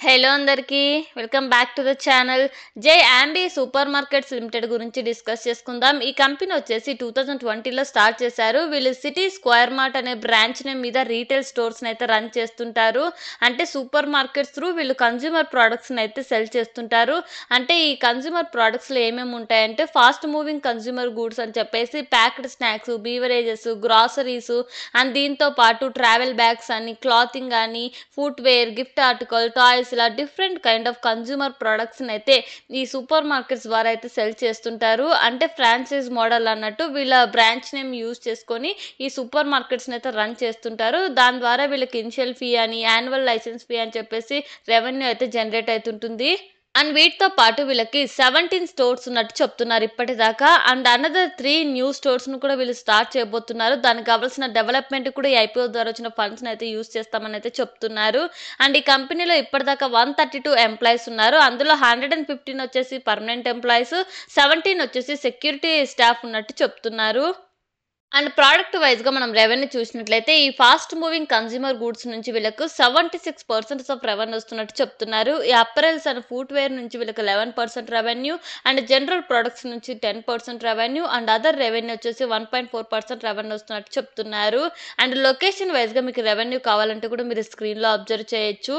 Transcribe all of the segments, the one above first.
Hello అందరికీ welcome back to the channel. జై ఆంబీ super markets limited గురించి డిస్కస్ చేసుకుందాం. ఈ కంపెనీ వచ్చేసి 2020లో స్టార్ట్ చేశారు. వీళ్ళు సిటీ స్క్వేర్ మార్ట్ అనే బ్రాంచ్ నేమ్ మీద రీటైల్ స్టోర్స్ని అయితే రన్ చేస్తుంటారు. అంటే సూపర్ మార్కెట్స్ త్రూ వీళ్ళు కన్జ్యూమర్ ప్రోడక్ట్స్ని అయితే సెల్ చేస్తుంటారు. అంటే ఈ కన్జ్యూమర్ ప్రోడక్ట్స్లో ఏమేమి ఉంటాయంటే ఫాస్ట్ మూవింగ్ కన్జ్యూమర్ గూడ్స్ అని చెప్పేసి packed snacks, beverages, groceries and దీంతో పాటు ట్రావెల్ బ్యాగ్స్ అని, క్లాతింగ్ అని, ఫుట్వేర్, గిఫ్ట్ ఆర్టికల్, టాయ్స్ ఇలా డిఫరెంట్ కైండ్ ఆఫ్ కన్జ్యూమర్ ప్రొడక్ట్స్ని అయితే ఈ సూపర్ మార్కెట్స్ ద్వారా అయితే సెల్ చేస్తుంటారు. అంటే ఫ్రాంచైజ్ మోడల్ అన్నట్టు వీళ్ళ బ్రాంచ్ నేమ్ యూజ్ చేసుకొని ఈ సూపర్ మార్కెట్స్ని అయితే రన్ చేస్తుంటారు. దాని ద్వారా వీళ్ళకి ఇనిషియల్ ఫీ అని, యాన్యువల్ లైసెన్స్ ఫీ అని చెప్పేసి రెవెన్యూ అయితే జనరేట్ అవుతుంటుంది. అండ్ వీటితో పాటు వీళ్ళకి 17 స్టోర్స్ ఉన్నట్టు చెప్తున్నారు ఇప్పటిదాకా. అండ్ అనదర్ 3 న్యూ స్టోర్స్ను కూడా వీళ్ళు స్టార్ట్ చేయబోతున్నారు. దానికి కావాల్సిన డెవలప్మెంట్ కూడా ఈ ఐపీఓ ద్వారా వచ్చిన ఫండ్స్ని అయితే యూజ్ చేస్తామని అయితే చెప్తున్నారు. అండ్ ఈ కంపెనీలో ఇప్పటిదాకా 132 ఎంప్లాయీస్ ఉన్నారు. అందులో 115 వచ్చేసి పర్మనెంట్ ఎంప్లాయీస్, 17 వచ్చేసి సెక్యూరిటీ స్టాఫ్ ఉన్నట్టు చెప్తున్నారు. అండ్ ప్రోడక్ట్ వైజ్గా మనం రెవెన్యూ చూసినట్లయితే ఈ ఫాస్ట్ మూవింగ్ కన్జ్యూమర్ గూడ్స్ నుంచి వీళ్ళకు 76% ఆఫ్ రెవెన్యూ వస్తున్నట్టు చెప్తున్నారు. ఈ అప్పరెల్స్ అండ్ ఫుట్వేర్ నుంచి వీళ్ళకి 11% రెవెన్యూ, అండ్ జనరల్ ప్రొడక్ట్స్ నుంచి 10% రెవెన్యూ, అండ్ అదర్ రెవెన్యూ వచ్చేసి 1.4% రెవెన్యూ వస్తున్నట్టు చెప్తున్నారు. అండ్ లొకేషన్ వైజ్గా మీకు రెవెన్యూ కావాలంటే కూడా మీరు స్క్రీన్లో అబ్జర్వ్ చేయొచ్చు.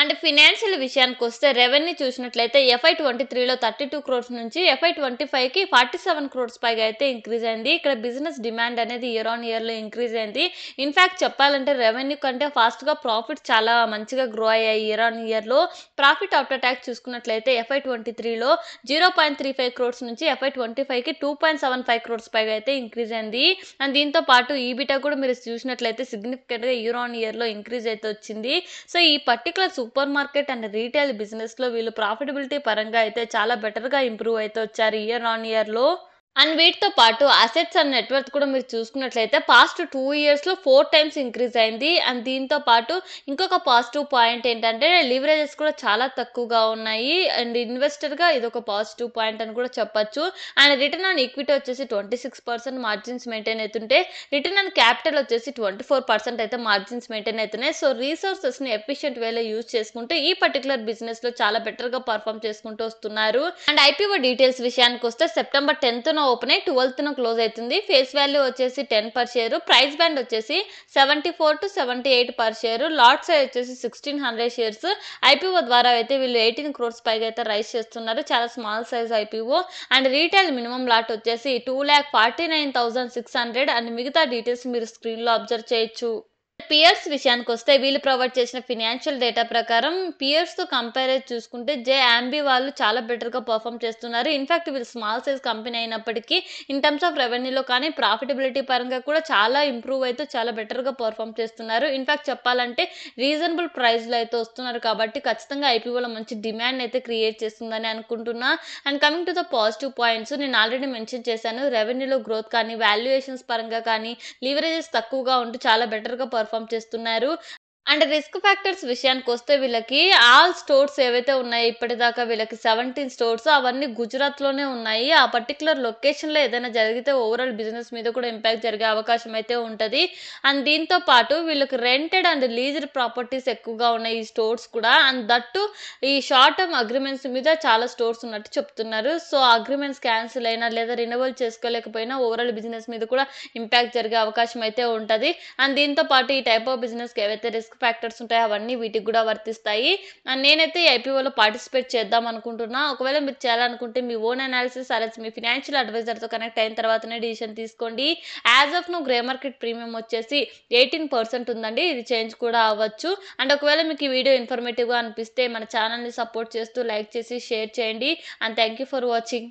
అండ్ ఫినాన్షియల్ విషయానికి వస్తే రెవెన్యూ చూసినట్లయితే FY23లో 32 క్రోర్స్ నుంచి FY25కి 47 క్రోర్స్ పైగా అయితే ఇంక్రీజ్ అయింది. ఇక్కడ బిజినెస్ డిమాండ్ అనేది ఇయర్ ఆన్ ఇయర్లో ఇంక్రీజ్ అయింది. ఇన్ఫ్యాక్ట్ చెప్పాలంటే రెవెన్యూ కంటే ఫాస్ట్గా ప్రాఫిట్ చాలా మంచిగా గ్రో అయ్యాయి ఇయర్ ఆన్ ఇయర్లో. ప్రాఫిట్ ఆఫ్టర్ ట్యాక్స్ చూసుకున్నట్లయితే FY23లో 0.35 క్రోర్స్ నుంచి FY25కి 2.75 క్రోర్స్ పైగా అయితే ఇంక్రీజ్ అయింది. అండ్ దీంతో పాటు ఈబిటా కూడా మీరు చూసినట్లయితే సిగ్నిఫికెంట్గా ఇయర్ ఆన్ ఇయర్లో ఇంక్రీజ్ అయితే వచ్చింది. సో ఈ particular super market and retail బిజినెస్లో వీళ్ళు ప్రాఫిటబిలిటీ పరంగా అయితే చాలా బెటర్గా ఇంప్రూవ్ అయితే వచ్చారు ఇయర్ ఆన్ ఇయర్లో. అండ్ వీటితో పాటు అసెట్స్ అండ్ నెట్వర్త్ కూడా మీరు చూసుకున్నట్లయితే పాస్ట్ 2 ఇయర్స్లో 4 టైమ్స్ ఇంక్రీజ్ అయింది. అండ్ దీంతో పాటు ఇంకొక పాజిటివ్ పాయింట్ ఏంటంటే లివరేజెస్ కూడా చాలా తక్కువగా ఉన్నాయి. అండ్ ఇన్వెస్టర్గా ఇదొక పాజిటివ్ పాయింట్ అని కూడా చెప్పొచ్చు. అండ్ రిటర్న్ ఆన్ ఈక్విటీ వచ్చేసి 26% మార్జిన్స్ మెయింటైన్ అవుతుంటే రిటర్న్ ఆన్ క్యాపిటల్ వచ్చేసి 24% అయితే మార్జిన్స్ మెయింటైన్ అవుతున్నాయి. సో రీసోర్సెస్ని ఎఫిషియెంట్ వేలో యూజ్ చేసుకుంటూ ఈ పర్టికులర్ బిజినెస్లో చాలా బెటర్గా పర్ఫామ్ చేసుకుంటూ వస్తున్నారు. అండ్ ఐపీఓ డీటెయిల్స్ విషయానికి వస్తే September 10th ఓపెన్ అయ్యి 12th క్లోజ్ అవుతుంది. ఫేస్ వాల్యూ వచ్చేసి 10 పర్ షేరు, ప్రైస్ బ్యాండ్ వచ్చేసి 74 to 78 per share, lot size వచ్చేసి 1600 షేర్స్. ఐపీఓ ద్వారా అయితే వీళ్ళు 18 క్రోర్స్ పైగా అయితే రైజ్ చేస్తున్నారు. చాలా small size IPO. And retail minimum lot వచ్చేసి 2,49,600. అండ్ మిగతా డీటెయిల్స్ మీరు స్క్రీన్లో అబ్జర్వ్ చేయొచ్చు. పియర్స్ విషయానికి వస్తే వీళ్ళు ప్రొవైడ్ చేసిన ఫినాన్షియల్ డేటా ప్రకారం పియర్స్తో కంపేర్ చూసుకుంటే జే ఆంబీ వాళ్ళు చాలా బెటర్గా పర్ఫామ్ చేస్తున్నారు. ఇన్ఫాక్ట్ వీళ్ళు స్మాల్ సైజ్ కంపెనీ అయినప్పటికీ ఇన్ టర్మ్స్ ఆఫ్ రెవెన్యూలో కానీ ప్రాఫిటబిలిటీ పరంగా కూడా చాలా ఇంప్రూవ్ అయితే చాలా బెటర్గా పర్ఫామ్ చేస్తున్నారు. ఇన్ఫాక్ట్ చెప్పాలంటే రీజనబుల్ ప్రైస్లో అయితే వస్తున్నారు కాబట్టి ఖచ్చితంగా ఐపీఓలో మంచి డిమాండ్ అయితే క్రియేట్ చేస్తుందని అనుకుంటున్నా. And coming to the positive points నేను ఆల్రెడీ మెన్షన్ చేశాను. రెవెన్యూలో గ్రోత్ కానీ, వాల్యుయేషన్స్ పరంగా కానీ, లివరేజెస్ తక్కువగా ఉంటూ చాలా బెటర్గా పర్ఫామ్ చేస్తున్నారు. అండ్ రిస్క్ ఫ్యాక్టర్స్ విషయానికి వస్తే వీళ్ళకి ఆల్ స్టోర్స్ ఏవైతే ఉన్నాయో ఇప్పటిదాకా వీళ్ళకి 17 స్టోర్స్ అవన్నీ గుజరాత్లోనే ఉన్నాయి. ఆ పర్టికులర్ లొకేషన్లో ఏదైనా జరిగితే ఓవరాల్ బిజినెస్ మీద కూడా ఇంపాక్ట్ జరిగే అవకాశం అయితే ఉంటుంది. అండ్ దీంతో పాటు వీళ్ళకి రెంటెడ్ అండ్ లీజ్డ్ ప్రాపర్టీస్ ఎక్కువగా ఉన్నాయి ఈ స్టోర్స్ కూడా. అండ్ దట్టు ఈ షార్ట్ టర్మ్ అగ్రిమెంట్స్ మీద చాలా స్టోర్స్ ఉన్నట్టు చెప్తున్నారు. సో అగ్రిమెంట్స్ క్యాన్సిల్ అయినా లేదా రినవల్ చేసుకోలేకపోయినా ఓవరాల్ బిజినెస్ మీద కూడా ఇంపాక్ట్ జరిగే అవకాశం అయితే ఉంటుంది. అండ్ దీంతో పాటు ఈ టైప్ ఆఫ్ బిజినెస్కి ఏవైతే రిస్క్ ఫ్యాక్టర్స్ ఉంటాయి అవన్నీ వీటికి కూడా వర్తిస్తాయి. అండ్ నేనైతే ఈ ఐపీఓలో పార్టిసిపేట్ చేద్దాం అనుకుంటున్నా. ఒకవేళ మీరు చేయాలనుకుంటే మీ ఓన్ అనాలిసిస్ అరెన్స్ మీ ఫినాన్షియల్ అడ్వైజర్తో కనెక్ట్ అయిన తర్వాతనే డిసిషన్ తీసుకోండి. As of now grey market premium వచ్చేసి 18% ఉందండి. ఇది చేంజ్ కూడా అవ్వచ్చు. అండ్ ఒకవేళ మీకు ఈ వీడియో ఇన్ఫర్మేటివ్గా అనిపిస్తే మన ఛానల్ని సపోర్ట్ చేస్తూ లైక్ చేసి షేర్ చేయండి. And thank you for watching.